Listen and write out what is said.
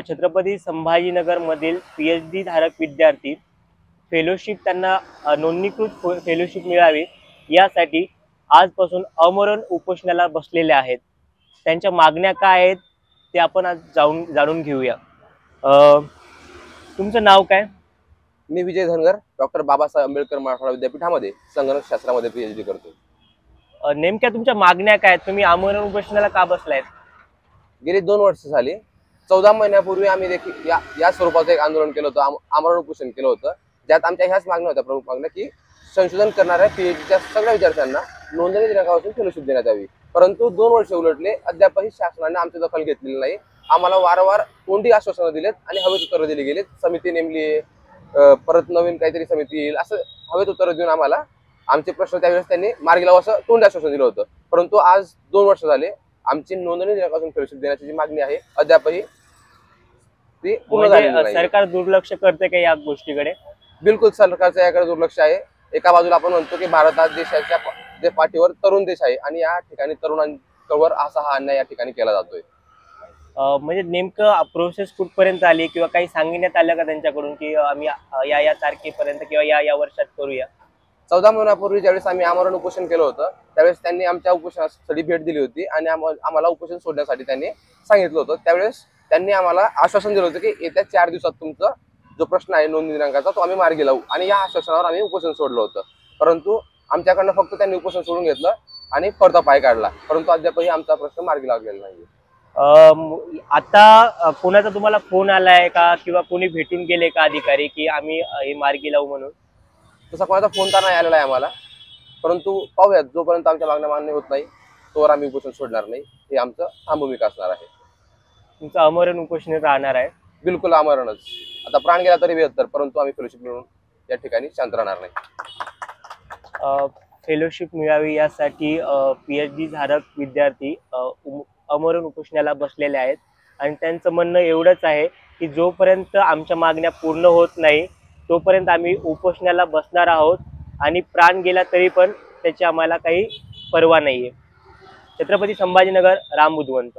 छत्रपती संभाजीनगर मधील PhD धारक विद्यार्थी फेलोशिप त्यांना नोंदणीकृत फेलोशिप मिळावी यासाठी आजपासून अमरण उपोषणाला बसलेले आहेत। त्यांच्या मागण्या काय आहेत ते आपण आज जाणून घेऊया। तुमचं नाव काय? मी विजय धनगर, डॉक्टर बाबासाहेब आंबेडकर मराठवाडा विद्यापीठामध्ये संगणक शास्त्रामध्ये PhD करतो। नेमक्या तुमच्या मागण्या काय आहेत? तुम्ही अमरण उपोषणाला का बसलायत? गेली 2 वर्ष झाली। 14 महिन्यापूर्वी आम्ही देखील या स्वरूपाचं एक आंदोलन केलं होतं, आमरण उपोषण केलं होतं, ज्यात आमच्या ह्याच मागण्या होत्या। प्रमुख मागण्या की संशोधन करणाऱ्या PhDच्या सगळ्या विद्यार्थ्यांना नोंदणी दिनांकापासून फेलोशिप देण्यात यावी। परंतु 2 वर्ष उलटले, अद्यापही शासनाने आमची दखल घेतलेली नाही। आम्हाला वारंवार तोंडी आश्वासनं दिलेत आणि हवेत उत्तरं दिली गेलीत। समिती नेमली आहे, परत नवीन काहीतरी समिती येईल असं हवेत उत्तरं देऊन आम्हाला आमचे प्रश्न त्यावेळेस त्यांनी मार्गी लावू असं तोंडी आश्वासन दिलं होतं। परंतु आज 2 वर्ष झाले, आमची नोंदणी दिनांकापासून फेलोशिप देण्याची जी मागणी आहे अद्यापही ती पूर्ण झालेली नाही। सरकार दुर्लक्ष करते का या गोष्टीकडे? बिलकुल सरकारचं याकडे दुर्लक्ष आहे। एका बाजूला आपण म्हणतो की भारत हा देशाच्या पाठीवर तरुण देश आहे आणि या ठिकाणी तरुणांवर असा हा अन्याय या ठिकाणी केला जातोय। म्हणजे नेमकं प्रोसेस कुठपर्यंत आली किंवा काही सांगण्यात आलं का त्यांच्याकडून की आम्ही या तारखेपर्यंत किंवा या वर्षात करूया? 14 महिन्यापूर्वी ज्यावेळेस आम्ही आमरण उपोषण केलं होतं त्यावेळेस त्यांनी आमच्या उपोषणासाठी भेट दिली होती आणि आम्हाला उपोषण सोडण्यासाठी त्यांनी सांगितलं होतं। त्यावेळेस त्यांनी आम्हाला आश्वासन दिलं होतं की येत्या 4 दिवसात तुमचा जो प्रश्न आहे नोंदणी दिनांकाचा तो आम्ही मार्गी लावू, आणि या आश्वासनावर आम्ही उपोषण सोडलं होतं। परंतु आमच्याकडनं फक्त त्यांनी उपोषण सोडून घेतलं आणि परत पाय काढला, परंतु अद्यापही आमचा प्रश्न मार्गी लागलेला नाही। आता कोणाचा तुम्हाला फोन आलाय का किंवा कोणी भेटून गेले का अधिकारी की आम्ही हे मार्गी लावू म्हणून? तसा कोणाचा फोन तर नाही आलेला आहे आम्हाला, परंतु पाहूयात, जोपर्यंत आमच्या मागण्या मान्य होत नाही तोवर आम्ही उपोषण सोडणार नाही, हे आमचं ठाम भूमिका असणार आहे। तुमचं अमरण उपोषण राहणार आहे? बिलकुल अमरणच। आता प्राण गेला तरी 72, परंतु आम्ही फेलोशिप मिळून या ठिकाणी शांत राहणार नाही। फेलोशिप मिळावी यासाठी PhD धारक विद्यार्थी अमरण उपोषणाला बसलेले आहेत आणि त्यांचं म्हणणं एवढंच आहे की जोपर्यंत आमच्या मागण्या पूर्ण होत नाही तोपर्यंत आम्ही उपोषणाला बसणार आहोत आणि प्राण गेला तरी पण त्याची आम्हाला काही पर्वा नाहीये। छत्रपती संभाजीनगर, राम बुधवंत।